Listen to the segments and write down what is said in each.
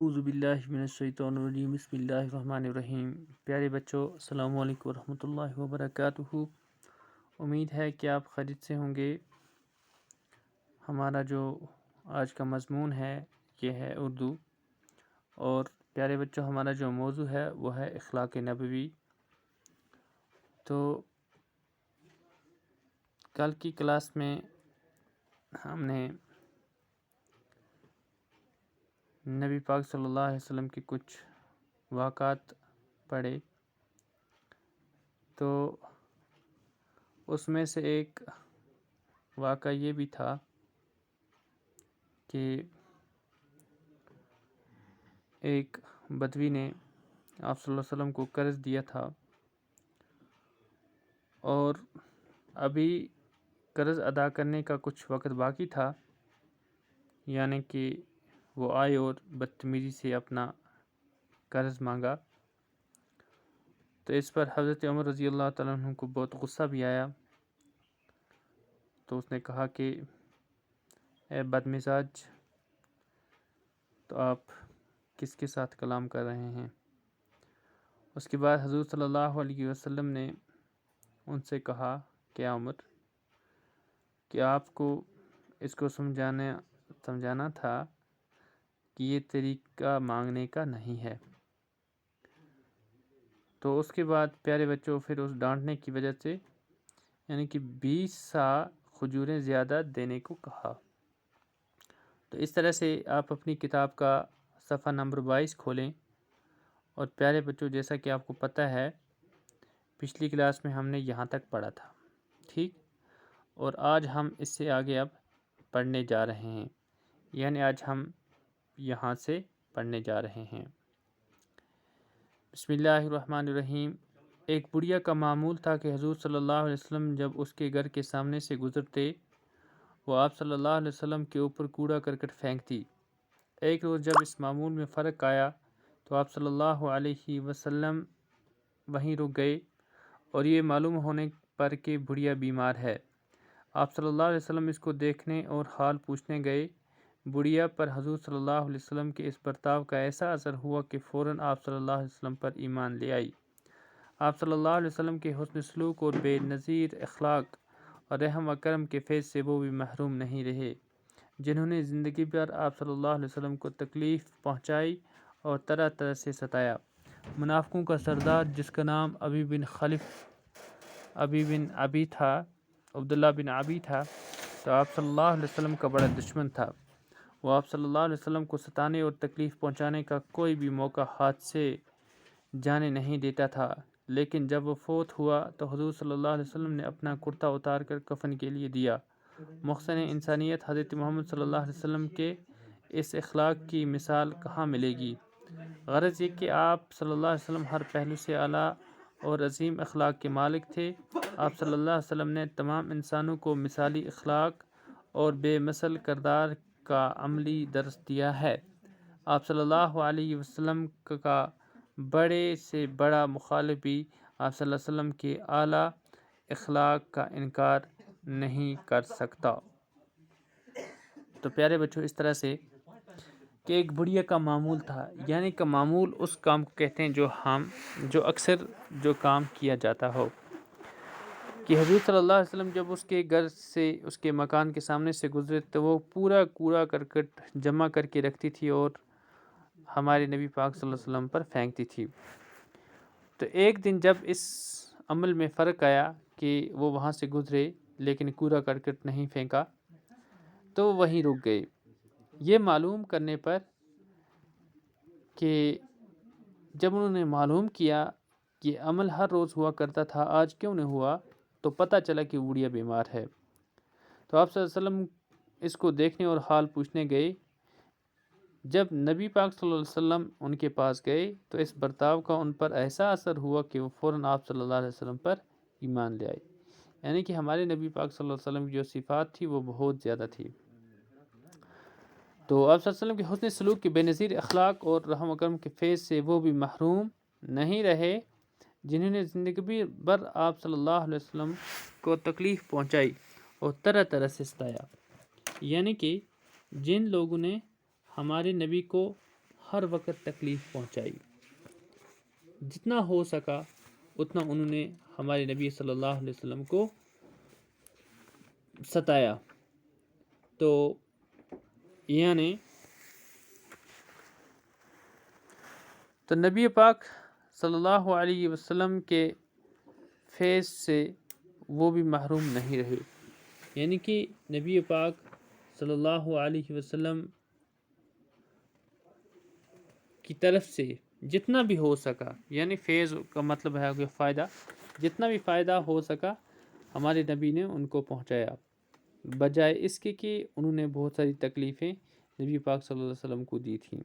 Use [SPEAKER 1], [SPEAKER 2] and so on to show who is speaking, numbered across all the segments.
[SPEAKER 1] اعوذ باللہ من الشیطان الرجیم بسم اللہ الرحمن الرحیم۔ پیارے بچوں، السلام علیکم ورحمۃ اللہ وبرکاتہ۔ امید ہے کہ آپ خیریت سے ہوں گے۔ ہمارا جو آج کا مضمون ہے یہ ہے اردو، اور پیارے بچوں ہمارا جو موضوع ہے وہ ہے اخلاق نبوی۔ تو کل کی کلاس میں ہم نے نبی پاک صلی اللہ علیہ وسلم کے کچھ واقعات پڑھے، تو اس میں سے ایک واقعہ یہ بھی تھا کہ ایک بدوی نے آپ صلی اللہ علیہ وسلم کو قرض دیا تھا، اور ابھی قرض ادا کرنے کا کچھ وقت باقی تھا، یعنی کہ وہ آئے اور بدتمیزی سے اپنا قرض مانگا۔ تو اس پر حضرت عمر رضی اللہ تعالیٰ عنہ کو بہت غصہ بھی آیا، تو اس نے کہا کہ اے بد مزاج، تو آپ کس کے ساتھ کلام کر رہے ہیں؟ اس کے بعد حضور صلی اللہ علیہ وسلم نے ان سے کہا کہ عمر، کہ آپ کو اس کو سمجھانا تھا کہ یہ طریقہ مانگنے کا نہیں ہے۔ تو اس کے بعد پیارے بچوں پھر اس ڈانٹنے کی وجہ سے یعنی کہ 20 سا کھجوریں زیادہ دینے کو کہا۔ تو اس طرح سے آپ اپنی کتاب کا صفحہ نمبر 22 کھولیں، اور پیارے بچوں جیسا کہ آپ کو پتہ ہے پچھلی کلاس میں ہم نے یہاں تک پڑھا تھا، ٹھیک، اور آج ہم اس سے آگے اب پڑھنے جا رہے ہیں، یعنی آج ہم یہاں سے پڑھنے جا رہے ہیں۔ بسم اللہ الرحمن الرحیم۔ ایک بڑھیا کا معمول تھا کہ حضور صلی اللہ علیہ وسلم جب اس کے گھر کے سامنے سے گزرتے، وہ آپ صلی اللہ علیہ وسلم کے اوپر کوڑا کرکٹ پھینکتی۔ ایک روز جب اس معمول میں فرق آیا تو آپ صلی اللہ علیہ وسلم وہیں رک گئے، اور یہ معلوم ہونے پر کہ بڑھیا بیمار ہے۔ آپ صلی اللہ علیہ وسلم اس کو دیکھنے اور حال پوچھنے گئے۔ بڑھیا پر حضور صلی اللہ علیہ وسلم کے اس برتاؤ کا ایسا اثر ہوا کہ فوراً آپ صلی اللہ علیہ وسلم پر ایمان لے آئی۔ آپ صلی اللہ علیہ وسلم کے حسن سلوک اور بے نظیر اخلاق اور رحم و کرم کے فیض سے وہ بھی محروم نہیں رہے، جنہوں نے زندگی بھر آپ صلی اللہ علیہ وسلم کو تکلیف پہنچائی اور طرح طرح سے ستایا۔ منافقوں کا سردار، جس کا نام عبداللہ بن ابی تھا، تو آپ صلی اللہ علیہ وسلم کا بڑا دشمن تھا۔ وہ آپ صلی اللہ علیہ وسلم کو ستانے اور تکلیف پہنچانے کا کوئی بھی موقع ہاتھ سے جانے نہیں دیتا تھا، لیکن جب وہ فوت ہوا تو حضور صلی اللہ علیہ وسلم نے اپنا کرتا اتار کر کفن کے لیے دیا۔ محسن انسانیت حضرت محمد صلی اللہ علیہ وسلم کے اس اخلاق کی مثال کہاں ملے گی؟ غرض یہ کہ آپ صلی اللہ علیہ وسلم ہر پہلو سے اعلیٰ اور عظیم اخلاق کے مالک تھے۔ آپ صلی اللہ علیہ وسلم نے تمام انسانوں کو مثالی اخلاق اور بے مثل کردار کا عملی درس دیا ہے۔ آپ صلی اللہ علیہ وسلم کا بڑے سے بڑا مخالف بھی آپ صلی اللہ علیہ وسلم کے اعلیٰ اخلاق کا انکار نہیں کر سکتا۔ تو پیارے بچوں اس طرح سے کہ ایک بڑھیا کا معمول تھا، یعنی کہ معمول اس کام کو کہتے ہیں جو اکثر جو کام کیا جاتا ہو، کہ حضور صلی اللہ علیہ وسلم جب اس کے گھر سے اس کے مکان کے سامنے سے گزرے تو وہ پورا کوڑا کرکٹ جمع کر کے رکھتی تھی اور ہمارے نبی پاک صلی اللہ علیہ وسلم پر پھینکتی تھی۔ تو ایک دن جب اس عمل میں فرق آیا کہ وہ وہاں سے گزرے لیکن کوڑا کرکٹ نہیں پھینکا، تو وہیں رک گئے، یہ معلوم کرنے پر کہ جب انہوں نے معلوم کیا کہ عمل ہر روز ہوا کرتا تھا، آج کیوں نہیں ہوا، تو پتہ چلا کہ بوڑھیا بیمار ہے۔ تو آپ صلی اللہ علیہ وسلم اس کو دیکھنے اور حال پوچھنے گئے۔ جب نبی پاک صلی اللہ علیہ وسلم ان کے پاس گئے تو اس برتاؤ کا ان پر ایسا اثر ہوا کہ وہ فوراً آپ صلی اللہ علیہ وسلم پر ایمان لے آئے، یعنی کہ ہمارے نبی پاک صلی اللہ علیہ وسلم کی جو صفات تھی وہ بہت زیادہ تھی۔ تو آپ صلی اللہ علیہ وسلم کے حسن سلوک کے بے نظیر اخلاق اور رحم و کرم کے فیض سے وہ بھی محروم نہیں رہے، جنہوں نے زندگی بھر آپ صلی اللہ علیہ وسلم کو تکلیف پہنچائی اور طرح طرح سے ستایا، یعنی کہ جن لوگوں نے ہمارے نبی کو ہر وقت تکلیف پہنچائی، جتنا ہو سکا اتنا انہوں نے ہمارے نبی صلی اللہ علیہ وسلم کو ستایا۔ تو یعنی تو نبی پاک صلی اللہ علیہ وسلم کے فیض سے وہ بھی محروم نہیں رہے، یعنی کہ نبی پاک صلی اللہ علیہ وسلم کی طرف سے جتنا بھی ہو سکا، یعنی فیض کا مطلب ہے کہ فائدہ، جتنا بھی فائدہ ہو سکا ہمارے نبی نے ان کو پہنچایا، بجائے اس کے کہ انہوں نے بہت ساری تکلیفیں نبی پاک صلی اللہ علیہ وسلم کو دی تھیں۔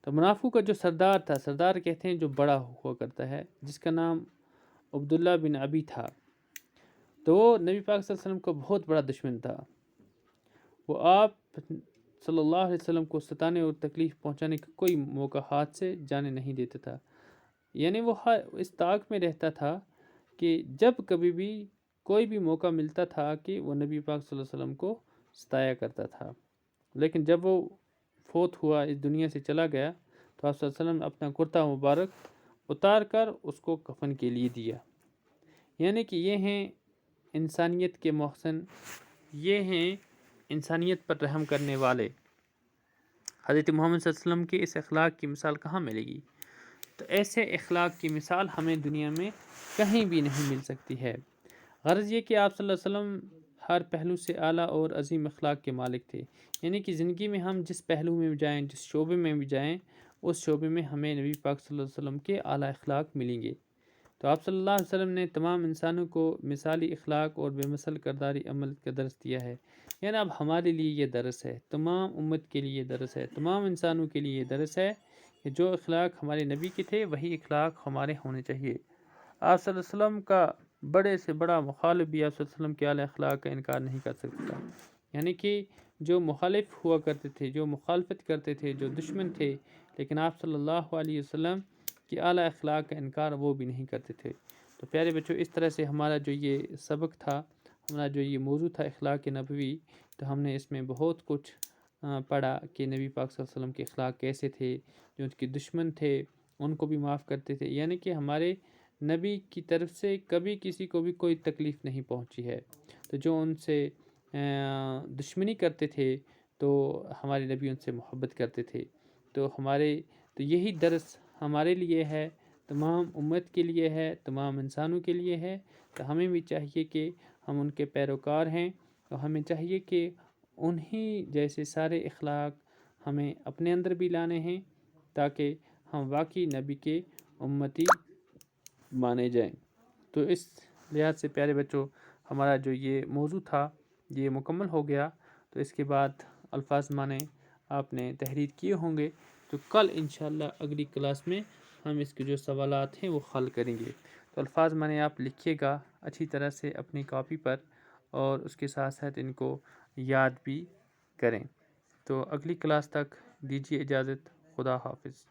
[SPEAKER 1] تو منافقوں کا جو سردار تھا، سردار کہتے ہیں جو بڑا ہوا کرتا ہے، جس کا نام عبداللہ بن ابی تھا، تو وہ نبی پاک صلی اللہ علیہ وسلم کا بہت بڑا دشمن تھا۔ وہ آپ صلی اللہ علیہ وسلم کو ستانے اور تکلیف پہنچانے کا کوئی موقع ہاتھ سے جانے نہیں دیتا تھا، یعنی وہ اس طاق میں رہتا تھا کہ جب کبھی بھی کوئی بھی موقع ملتا تھا کہ وہ نبی پاک صلی اللہ علیہ وسلم کو ستایا کرتا تھا۔ لیکن جب وہ فوت ہوا، اس دنیا سے چلا گیا، تو آپ صلی اللہ علیہ وسلم نے اپنا کرتا مبارک اتار کر اس کو کفن کے لیے دیا۔ یعنی کہ یہ ہیں انسانیت کے محسن، یہ ہیں انسانیت پر رحم کرنے والے۔ حضرت محمد صلی اللہ علیہ وسلم کے اس اخلاق کی مثال کہاں ملے گی؟ تو ایسے اخلاق کی مثال ہمیں دنیا میں کہیں بھی نہیں مل سکتی ہے۔ غرض یہ کہ آپ صلی اللہ علیہ وسلم ہر پہلو سے اعلیٰ اور عظیم اخلاق کے مالک تھے، یعنی کہ زندگی میں ہم جس پہلو میں بھی جائیں، جس شعبے میں بھی جائیں، اس شعبے میں ہمیں نبی پاک صلی اللہ علیہ وسلم کے اعلیٰ اخلاق ملیں گے۔ تو آپ صلی اللہ علیہ وسلم نے تمام انسانوں کو مثالی اخلاق اور بے مثل کرداری عمل کا درس دیا ہے، یعنی اب ہمارے لیے یہ درس ہے، تمام امت کے لیے یہ درس ہے، تمام انسانوں کے لیے یہ درس ہے کہ جو اخلاق ہمارے نبی کے تھے وہی اخلاق ہمارے ہونے چاہیے۔ آپ صلی اللہ علیہ وسلم کا بڑے سے بڑا مخالف بھی آپ صلی اللہ علیہ وسلم کے اعلیٰ اخلاق کا انکار نہیں کر سکتا، یعنی کہ جو مخالف ہوا کرتے تھے، جو مخالفت کرتے تھے، جو دشمن تھے، لیکن آپ صلی اللہ علیہ وسلم کی اعلیٰ اخلاق کا انکار وہ بھی نہیں کرتے تھے۔ تو پیارے بچوں، اس طرح سے ہمارا جو یہ سبق تھا، ہمارا جو یہ موضوع تھا اخلاق نبوی، تو ہم نے اس میں بہت کچھ پڑھا کہ نبی پاک صلی اللہ علیہ وسلم کے اخلاق کیسے تھے، جو ان کے دشمن تھے ان کو بھی معاف کرتے تھے، یعنی کہ ہمارے نبی کی طرف سے کبھی کسی کو بھی کوئی تکلیف نہیں پہنچی ہے۔ تو جو ان سے دشمنی کرتے تھے تو ہمارے نبی ان سے محبت کرتے تھے۔ تو یہی درس ہمارے لیے ہے، تمام امت کے لیے ہے، تمام انسانوں کے لیے ہے۔ تو ہمیں بھی چاہیے کہ ہم ان کے پیروکار ہیں، تو ہمیں چاہیے کہ انہی جیسے سارے اخلاق ہمیں اپنے اندر بھی لانے ہیں، تاکہ ہم واقعی نبی کے امتی مانے جائیں۔ تو اس لحاظ سے پیارے بچوں، ہمارا جو یہ موضوع تھا یہ مکمل ہو گیا۔ تو اس کے بعد الفاظ معنی آپ نے تحریر کیے ہوں گے، تو کل انشاءاللہ اگلی کلاس میں ہم اس کے جو سوالات ہیں وہ حل کریں گے۔ تو الفاظ معنی آپ لکھیے گا اچھی طرح سے اپنی کاپی پر، اور اس کے ساتھ ساتھ ان کو یاد بھی کریں۔ تو اگلی کلاس تک دیجیے اجازت، خدا حافظ۔